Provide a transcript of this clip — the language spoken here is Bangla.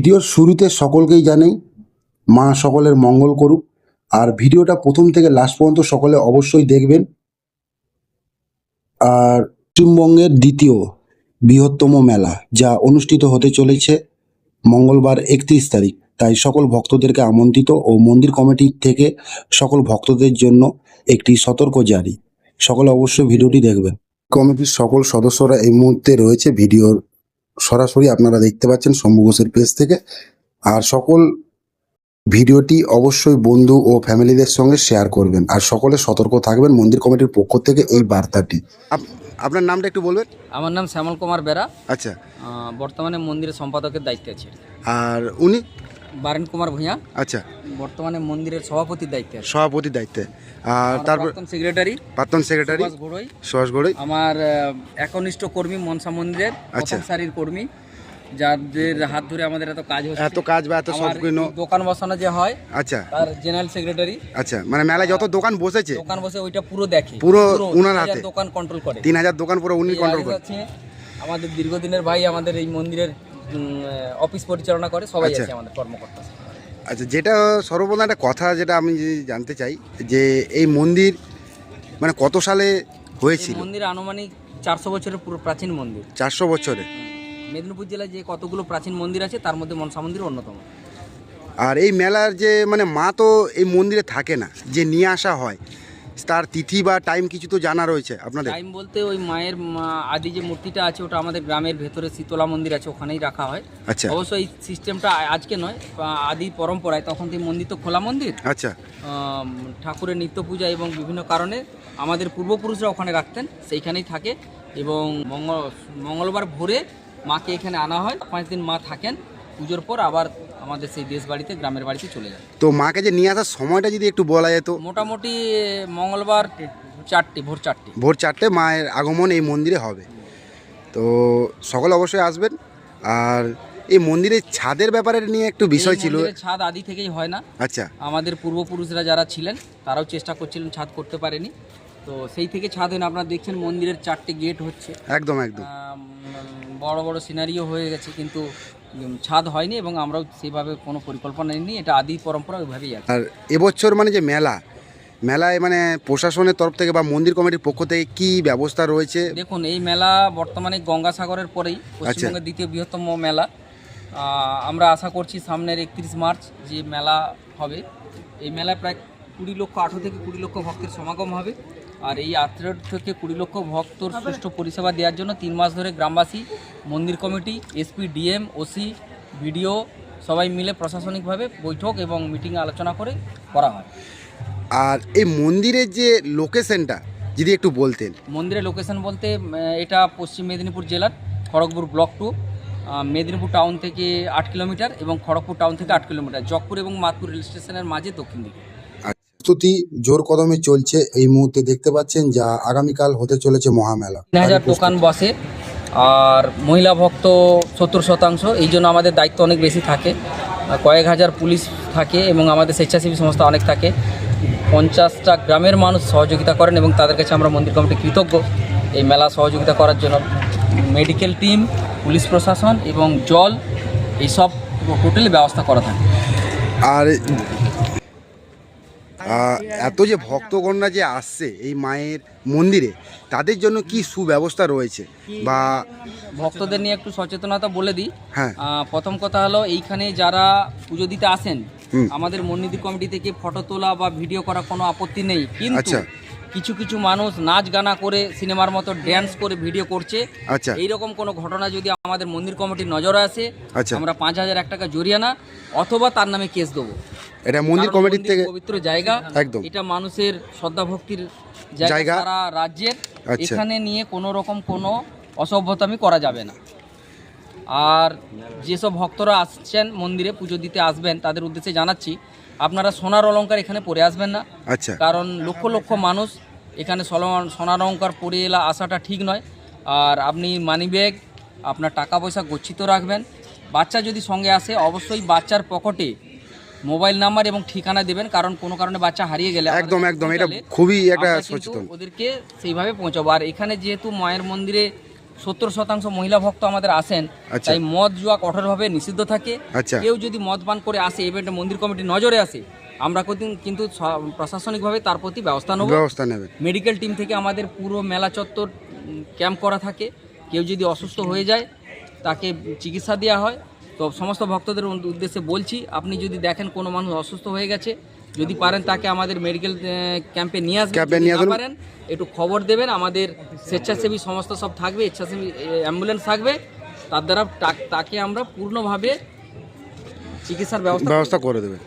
ভিডিওর শুরুতে সকলকেই জানাই মা সকলের মঙ্গল করুক। আর ভিডিওটা প্রথম থেকে লাস্ট পর্যন্ত সকলে অবশ্যই দেখবেন। আর পশ্চিমবঙ্গের দ্বিতীয় বৃহত্তম মেলা যা অনুষ্ঠিত হতে চলেছে মঙ্গলবার 31 তারিখ, তাই সকল ভক্তদেরকে আমন্ত্রিত ও মন্দির কমিটি থেকে সকল ভক্তদের জন্য একটি সতর্ক জারি। সকলে অবশ্যই ভিডিওটি দেখবেন। কমিটির সকল সদস্যরা এই মুহূর্তে রয়েছে ভিডিওর সরাসরি আপনারা দেখতে পাচ্ছেন শম্ভু ঘোষের পেজ থেকে। আর সকল ভিডিওটি অবশ্যই বন্ধু ও ফ্যামিলিদের সঙ্গে শেয়ার করবেন আর সকলে সতর্ক থাকবেন মন্দির কমিটির পক্ষ থেকে এই বার্তাটি। আপনার নামটা একটু বলবেন? আমার নাম শ্যামল কুমার বেরা। আচ্ছা, বর্তমানে মন্দিরের সম্পাদকের দায়িত্বে আছে। আর উনি? বারেন কুমার ভূঁইয়া। আচ্ছা, বর্তমানে মন্দিরের সভাপতির দায়িত্বে আছে। সভাপতির দায়িত্বে। আর তারপর প্রাক্তন সেক্রেটারি সুভাষ গড়ই। আমার একনিষ্ঠ কর্মী মনসা মন্দিরের প্রথম সারির কর্মী, যাদের হাত ধরে আমাদের এত কাজ হচ্ছে, এত কাজ বা এত সব দোকান বসানো যে হয়। আচ্ছা, তার জেনারেল সেক্রেটারি। আচ্ছা, মানে মেলায় যত দোকান বসেছে ওইটা পুরো দেখে, পুরো উনার হাতে। দোকান কন্ট্রোল করে 3000 দোকান পুরো উনি কন্ট্রোল করে। আমাদের দীর্ঘদিনের ভাই, আমাদের এই মন্দিরের অফিস পরিচালনা করে, সবাই আছে আমাদের কর্মকর্তা। আচ্ছা, যেটা সর্বপ্রথম একটা কথা যেটা আমি জানতে চাই যে এই মন্দির মানে কত সালে হয়েছিল? মন্দির আনুমানিক 400 বছরের পুরো প্রাচীন মন্দির। 400 বছরে? মেদিনীপুর জেলায় যে কতগুলো প্রাচীন মন্দির আছে তার মধ্যে মনসা মন্দির অন্যতম। আর এই মেলার যে মানে মা তো এই মন্দিরে থাকে না, যে নিয়ে আসা হয় তার তিথি বা টাইম কিছু তো জানা রয়েছে আপনাদের? টাইম বলতে ওই মায়ের আদি যে মূর্তিটা আছে ওটা আমাদের গ্রামের ভেতরে শীতলা মন্দির আছে, ওখানেই রাখা হয়। আচ্ছা, অবশ্যই এই সিস্টেমটা আজকে নয়, আদি পরম্পরায়, তখন থেকে মন্দির তো খোলা মন্দির। আচ্ছা, ঠাকুরের নিত্য পূজা এবং বিভিন্ন কারণে আমাদের পূর্বপুরুষরা ওখানে রাখতেন, সেইখানেই থাকে। এবং মঙ্গলবার ভোরে মাকে এখানে আনা হয়, 5 দিন মা থাকেন, পুজোর পর আবার আমাদের সেই দেশ বাড়িতে, গ্রামের বাড়িতে চলে যায়। তো মাকে যে নিয়ে আসার সময়টা যদি একটু বলা যেত? মোটামুটি মঙ্গলবার ভোর 4টে মায়ের আগমন এই মন্দিরে হবে। তো সকলে অবশ্যই আসবেন। আর এই মন্দিরের ছাদের ব্যাপারে নিয়ে একটু বিষয় ছিল। ছাদ আদি থেকেই হয় না। আচ্ছা, আমাদের পূর্বপুরুষরা যারা ছিলেন তারাও চেষ্টা করছিলেন, ছাদ করতে পারেনি, তো সেই থেকে ছাদ হয় না। আপনারা দেখছেন মন্দিরের 4টে গেট হচ্ছে, একদম একদম বড় বড় সিনারিও হয়ে গেছে, কিন্তু ছাদ হয়নি এবং আমরাও সেইভাবে কোনো পরিকল্পনা নিইনি। এটা আদি পরম্পরা ওইভাবেই আছে। আর এবছর মানে যে মেলায় মানে প্রশাসনের তরফ থেকে বা মন্দির কমিটির পক্ষ থেকে কি ব্যবস্থা রয়েছে? দেখুন, এই মেলা বর্তমানে গঙ্গাসাগরের পরেই পশ্চিমবঙ্গের দ্বিতীয় বৃহত্তম মেলা। আমরা আশা করছি সামনের 31 মার্চ যে মেলা হবে, এই মেলায় প্রায় 18 থেকে 20 লক্ষ ভক্তের সমাগম হবে। আর এই 18 থেকে 20 লক্ষ ভক্তর সুষ্ঠু পরিষেবা দেওয়ার জন্য 3 মাস ধরে গ্রামবাসী, মন্দির committee, SP, DM, OC, BDO সবাই মিলে প্রশাসনিকভাবে বৈঠক এবং মিটিংয়ে আলোচনা করে করা হয়। আর এই মন্দিরের যে লোকেশনটা যদি একটু বলতেন? মন্দিরের লোকেশন বলতে এটা পশ্চিম মেদিনীপুর জেলার খড়গপুর ব্লক 2, মেদিনীপুর টাউন থেকে 8 কিলোমিটার এবং খড়গপুর টাউন থেকে 8 কিলোমিটার, জকপুর এবং মাদপুর রেল স্টেশনের মাঝে দক্ষিণ দিকে। প্রস্তুতি জোর কদমে চলছে। এই মুহূর্তে দেখতে পাচ্ছেন যা আগামীকাল হতে চলেছে মহামেলা। 3000 দোকান বসে আর মহিলা ভক্ত 70%, এই জন্য আমাদের দায়িত্ব অনেক বেশি থাকে। কয়েক হাজার পুলিশ থাকে এবং আমাদের স্বেচ্ছাসেবী সংস্থা অনেক থাকে। 50টা গ্রামের মানুষ সহযোগিতা করেন এবং তাদের কাছে আমরা মন্দির কমিটি কৃতজ্ঞ এই মেলা সহযোগিতা করার জন্য। মেডিকেল টিম, পুলিশ প্রশাসন এবং জল, এইসব টোটালি ব্যবস্থা করা থাকে। আর এত যে ভক্তগণরা যে আসছে এই মায়ের মন্দিরে, তাদের জন্য কি সুব্যবস্থা রয়েছে বা ভক্তদের নিয়ে একটু সচেতনতা বলে দিই। হ্যাঁ, প্রথম কথা হলো, এইখানে যারা পুজো দিতে আসেন আমাদের মন্দির কমিটি থেকে ফটো তোলা বা ভিডিও করা কোনো আপত্তি নেই, কিন্তু কিছু কিছু মানুষ নাচ গানা করে, সিনেমার মতো ড্যান্স করে ভিডিও করছে। এইরকম কোনো ঘটনা যদি আমাদের মন্দির কমিটির নজরে আসে, আমরা 5000 টাকা জরিমানা অথবা তার নামে কেস দেবো। এটা মন্দির কমিটির থেকে পবিত্র জায়গা, একদম এটা মানুষের শ্রদ্ধা ভক্তির জায়গা সারা রাজ্যের। এখানে নিয়ে কোনো রকম কোনো অসভ্যতামি করা যাবে না। আর যেসব ভক্তরা আসছেন মন্দিরে পুজো দিতে আসবেন, তাদের উদ্দেশ্যে জানাচ্ছি, আপনারা সোনার অলংকার এখানে পরে আসবেন না। কারণ লক্ষ লক্ষ মানুষ এখানে সোনার অলংকার পরে আসাটা ঠিক নয়। আর আপনি মানি ব্যাগ, আপনার টাকা পয়সা গচ্ছিত রাখবেন। বাচ্চা যদি সঙ্গে আসে, অবশ্যই বাচ্চার পকেটে মোবাইল নাম্বার এবং ঠিকানা দেবেন, কারণ কোনো কারণে বাচ্চা হারিয়ে গেলে একদম এটা খুবই একটা সচেতন, ওদেরকে সেইভাবে পৌঁছাবো। আর এখানে যেহেতু মায়ের মন্দিরে 70% মহিলা ভক্ত আমাদের আসেন। আচ্ছা। তাই মদ জুয়া কঠোরভাবে নিষিদ্ধ থাকে। আচ্ছা। কেউ যদি মদ পান করে আসে ইভেন্টে মন্দির কমিটির নজরে আসে, আমরা কিন্তু প্রশাসনিকভাবে তার প্রতি ব্যবস্থা নেব। ব্যবস্থা নেবে। মেডিকেল টিম থেকে আমাদের পুরো মেলা চত্বর ক্যাম্প করা থাকে। কেউ যদি অসুস্থ হয়ে যায় তাকে চিকিৎসা দেওয়া হয়। তো সমস্ত ভক্তদের উদ্দেশ্যে বলছি, আপনি যদি দেখেন কোনো মানুষ অসুস্থ হয়ে গেছে, যদি পারেন তাকে আমাদের মেডিকেল ক্যাম্পে নিয়ে আসবেন। ক্যাম্পে যদি নিয়ে না আসবেন। পারেন একটু খবর দেবেন, আমাদের স্বেচ্ছাসেবী সমস্ত সব থাকবে, স্বেচ্ছাসেবী অ্যাম্বুলেন্স থাকবে, তার দ্বারা তাকে আমরা পূর্ণভাবে চিকিৎসার ব্যবস্থা ব্যবস্থা করে দেবে।